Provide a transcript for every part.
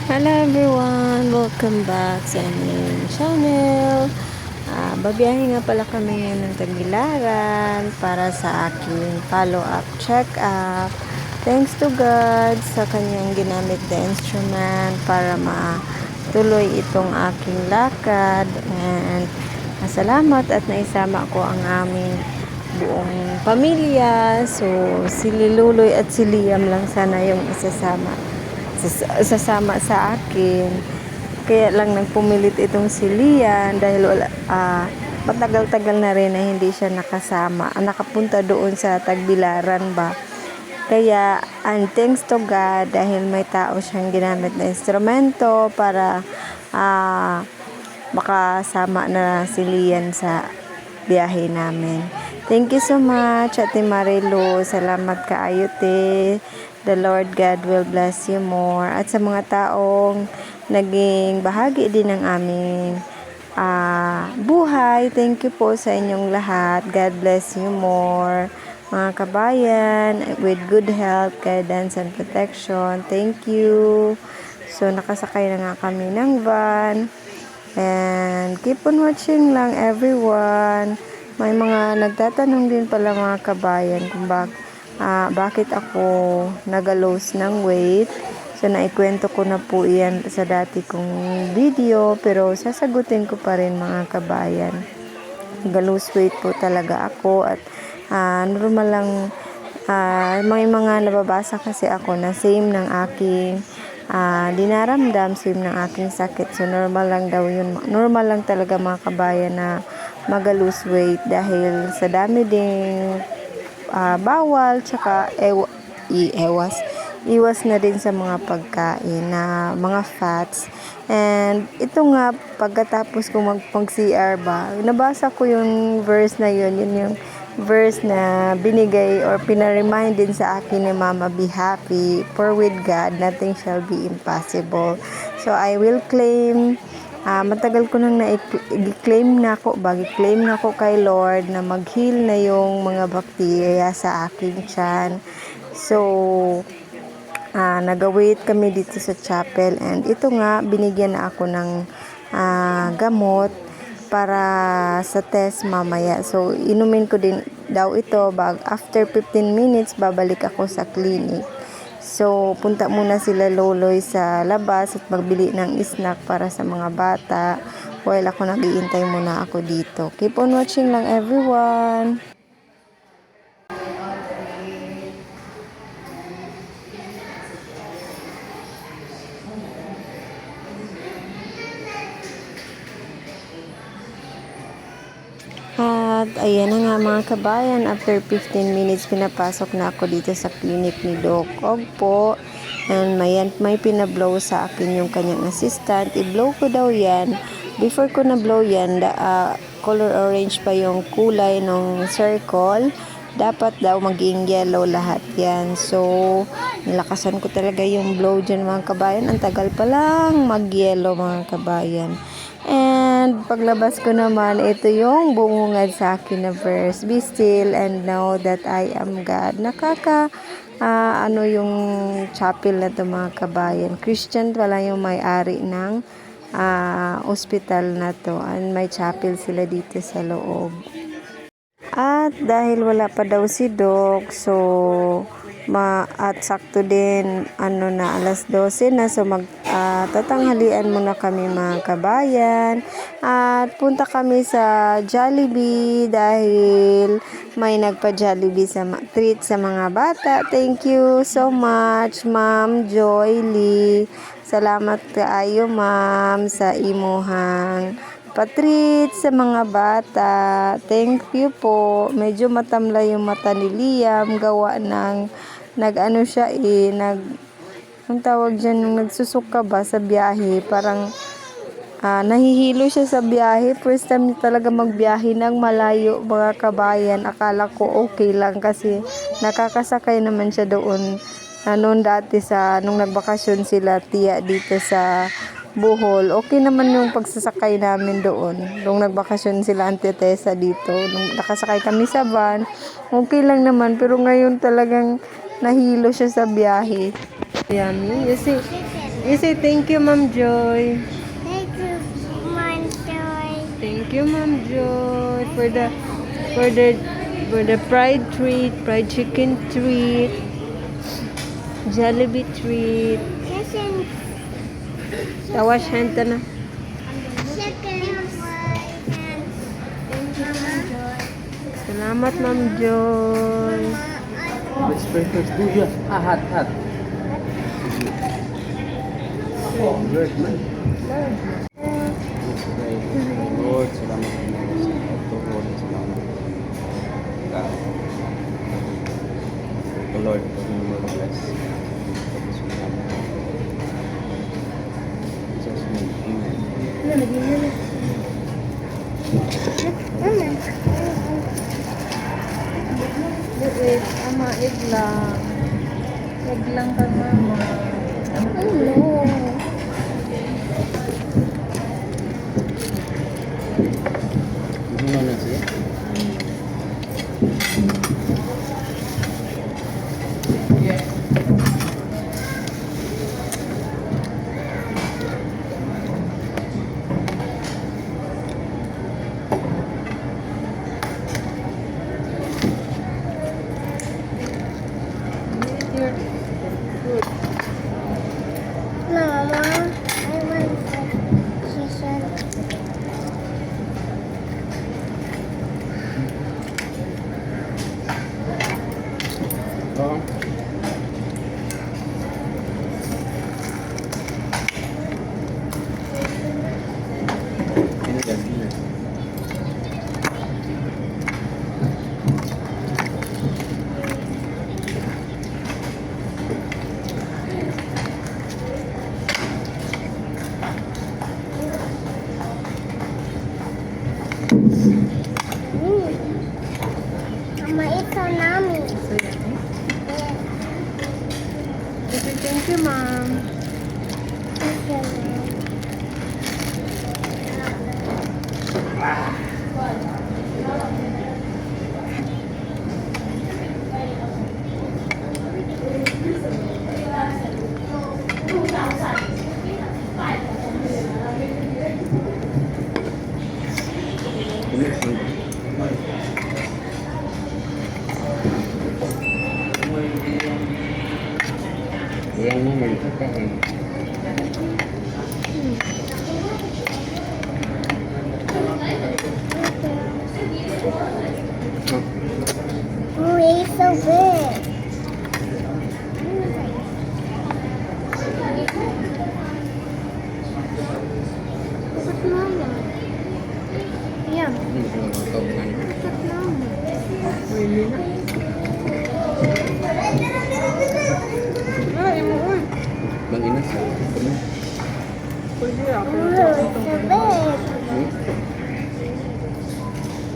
Hello everyone! Welcome back sa aming channel. Babiyahe nga pala kami ngayon ng Tagbilaran para sa aking follow-up check-up. Thanks to God sa kanyang ginamit na instrument para matuloy itong aking lakad. And salamat at naisama ko ang aming buong pamilya. So, si Liluloy at si Liam lang sana yung sasama sa akin. Kaya lang nagpumilit itong si Lian dahil matagal-tagal na rin na hindi siya nakapunta doon sa Tagbilaran ba. Kaya and thanks to God dahil may tao siyang ginamit na instrumento para makasama na si Lian sa biyahe namin. Thank you so much, Ate Marilu. Salamat kaayo, te. The Lord God will bless you more. At sa mga taong naging bahagi din ng aming buhay, thank you po sa inyong lahat. God bless you more. Mga kabayan, with good health, guidance, and protection. Thank you. So, nakasakay na nga kami ng van. And keep on watching lang, everyone. May mga nagtatanong din pala mga kabayan kung bakit ako nag-lose ng weight. So, naikwento ko na po yan sa dati kong video, pero sasagutin ko pa rin mga kabayan. Nag-lose weight po talaga ako at normal lang, may mga nababasa kasi ako na same ng aking dinaramdam, same ng aking sakit. So, normal lang daw yun. Normal lang talaga mga kabayan na mag-lose weight dahil sa dami ding bawal, tsaka iwas na din sa mga pagkain na mga fats. And ito nga, pagkatapos ko mag-CR ba, nabasa ko yung verse na yun yung verse na binigay or pinaremind din sa akin ni Mama, be happy, for with God nothing shall be impossible. So I will claim, matagal ko nang i-claim na ako kay Lord na mag-heal na yung mga bakterya sa aking tiyan. So, nag-wait kami dito sa chapel and ito nga, binigyan na ako ng gamot para sa test mamaya. So, inumin ko din daw ito after 15 minutes, babalik ako sa clinic. So, punta muna sila Loloy sa labas at magbili ng snack para sa mga bata while ako nag-iintay muna ako dito. Keep on watching lang, everyone! At ayan na nga mga kabayan, after 15 minutes pinapasok na ako dito sa clinic ni Doc Ogpo. And may pinablow sa akin yung kanyang assistant. I-blow ko daw yan. Before ko na-blow yan, color orange pa yung kulay ng circle. Dapat daw maging yellow lahat yan. So, nilakasan ko talaga yung blow dyan mga kabayan. Ang tagal pa lang mag-yellow mga kabayan. And paglabas ko naman, ito yung bumungad sa akin na verse, be still and know that I am God. Yung chapel na to mga kabayan. Christian pala yung may-ari ng hospital na to. And may chapel sila dito sa loob. At dahil wala pa daw si Doc, so at sakto din na alas 12 na, so tatanghalian muna kami mga kabayan at punta kami sa Jollibee dahil may nagpa-Jollibee sa treat sa mga bata. Thank you so much Ma'am Joy Lee, salamat kaayo ma'am sa imuhang patreat sa mga bata. Thank you po. Medyo matamlay yung mata ni Liam, gawa ng ang tawag dyan, yung nagsusuka ba sa biyahe, parang nahihilo siya sa biyahe. First time niya talaga magbiyahe ng malayo mga kabayan. Akala ko okay lang kasi nakakasakay naman siya doon noon dati nung nagbakasyon sila tiya dito sa Bohol. Okay naman yung pagsasakay namin doon. Nung nagbakasyon sila Auntie Tessa dito, nung nakasakay kami sa van, okay lang naman. Pero ngayon talagang nahilo siya sa biyahe. Yummy. You see, You say thank you, Ma'am Joy. Thank you, Mom Joy. Thank you, Ma'am Joy, for the fried treat, fried chicken treat, Jollibee treat. Second, Tawash hand ta na. second one. Thank you, Mom Joy. Salamat, Ma'am Joy. Let's pray first. Do ya. Hot, hot. Oh, good man. Let's pray. Lord, salamat po sa pagtulong. Salamat. The Lord, the Lord bless. Jesus name, amen. Wait, ama, egg lang. Egg lang ka, mama. Hello. Hindi mo na siya. Mama, I want the chicken. Oo. Pinagal, pinagal. Mama, it's so yummy. So, yan eh. Thank you, ma'am. Thank you, Mom. Yang mo maliit eh. Oh, it's so big. Look at Mama. Yeah, Hindi ko matawag. look at Mama. Pwede na. Ay, mo, uy. Mag-inas. Pwede ako. Oh, it's so big.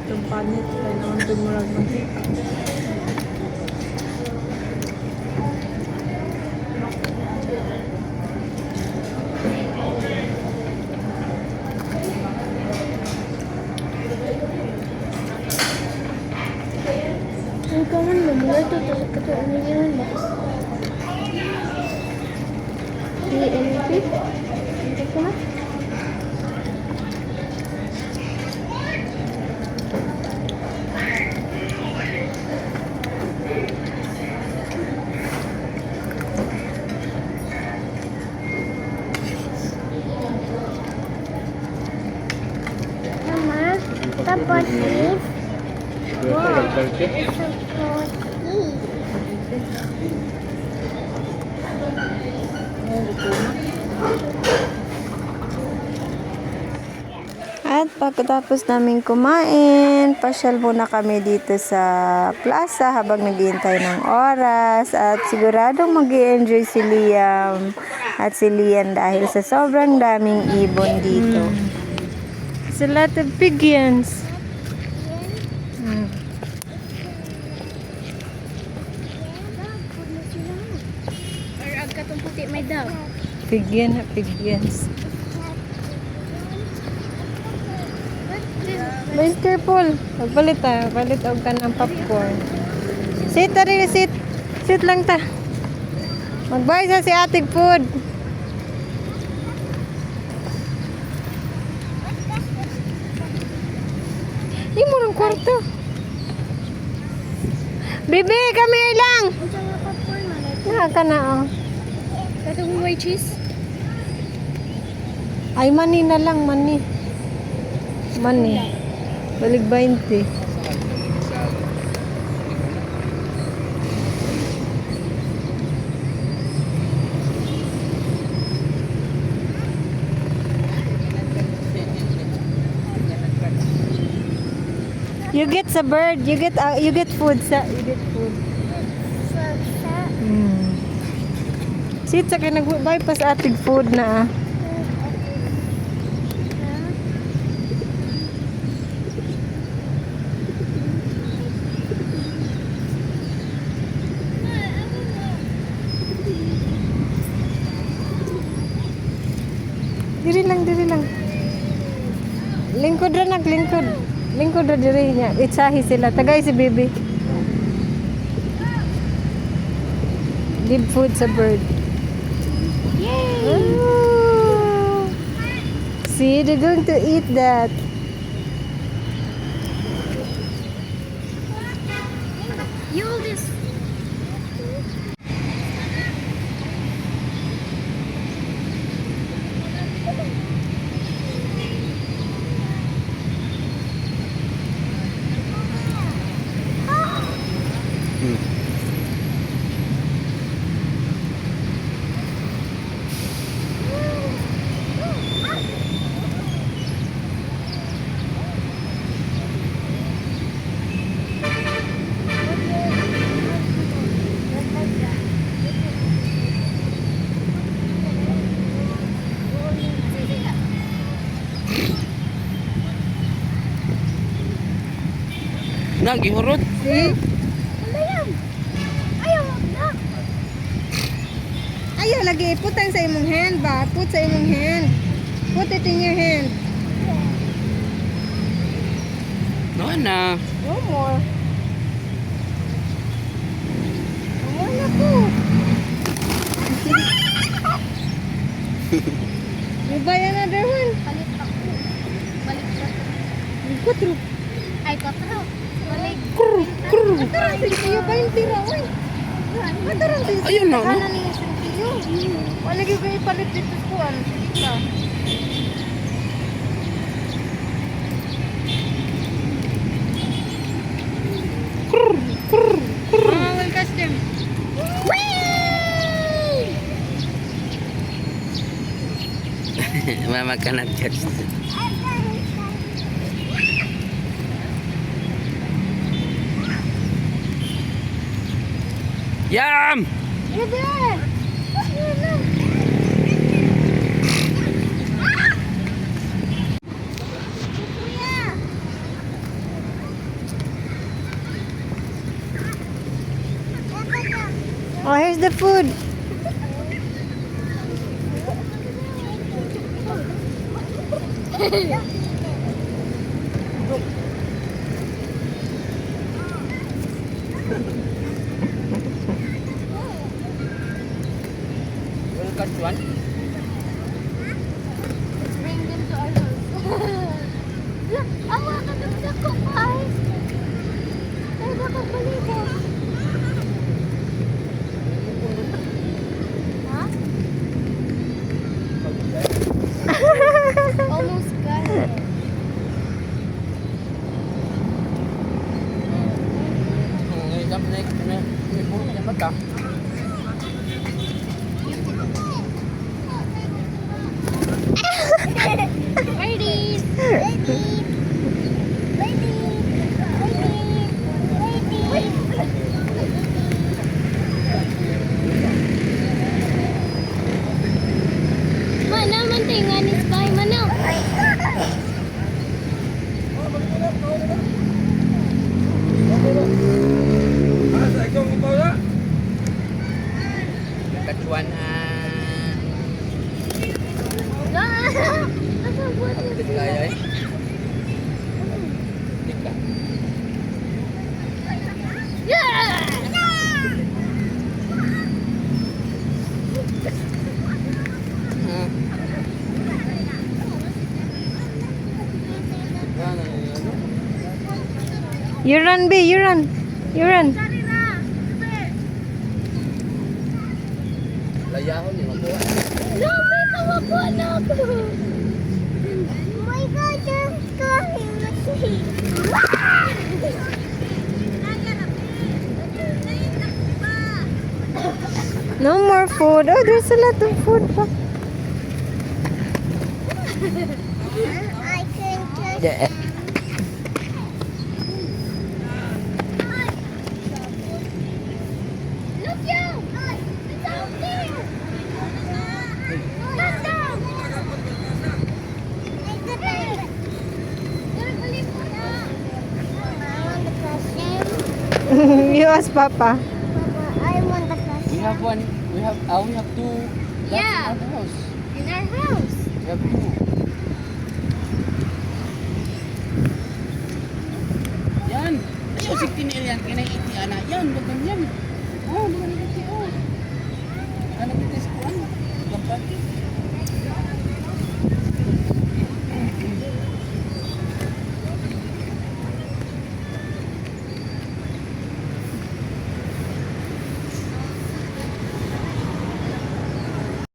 Itong panit. Kaya naman tumurag magkita. Ang kaman mo, mula ito, ito, ano yun ba? DNP? Ito ko na? Mama, tapos this. Wow, it's so pretty. At pagkatapos namin kumain, pasyal muna kami dito sa plaza habang naghihintay ng oras. At siguradong mag-i-enjoy si Liam at si Lian dahil sa sobrang daming ibon dito. It's a lot of pigeons. Or agka itong puti may daw. Pigeons. Be careful. Palit og ka ng popcorn. Sit, tari, sit. Sit lang ta. Mag-buy sa si ating food. kwarto. Bibi, come here lang. Ang sa mga popcorn man. Naka na, oh. Ito mo may cheese. Ay, mani na lang, mani. Mani. Balik 20. You get sa bird. You get food sa. You get food. Sit sa kay nag-bypass ating food na. Diri lang. Lingkod ra naglingkod. Lingkod ra diri niya. Itsahi sila. Tagay si Bibi. Give food sa bird. Yay! Oh. See, they're going to eat that. You hold this. Gihurot. See? Ano yan? Ayaw na. Ayaw lagi. Putang sa imong hand ba? Put sa imong hand. Put it in your hand. No na. No more. More na po. You buy another one? Palit ako. Balik siya. Kutro. Ay, patro. Balik. Atarang sisiyo ba yung tira? Uy. Atarang sisiyo. Ayun na, no? Kanan niya sisiyo. Wala yung kayo palit dito ko. Ano? Sige will catch them. Mama cannot catch. Yum! You're there. Oh, here's the food. Will catch one. Bring them to our house. Look, awa ka ng dako, guys. Tayo na pagbalikan. Ha? Almost got it. Ladies! Ladies! Mana mantingan is by mana? Catch one. Apa buat ni? Kaya eh. Yeah! You run, B. You run. You run. Dari na. Layahon yung mabuhay. No, may kawawa na ako. Oh my God, there's coming. Let's see. No more food. Oh, there's a lot of food pa. I can touch. Yeah. Look down. It's out there. Look down. I got it. Balik mo na. I want the question. You ask Papa. Papa, I want the We question. have one. We have two. Yeah. That's in our house. In our house. We have two. Yan. Ayaw si Tinil yan. Kinay iti ana. Yan. Bagan yan. Oh, bagan iti. Oh. Ano iti sa kuwan? Gampat.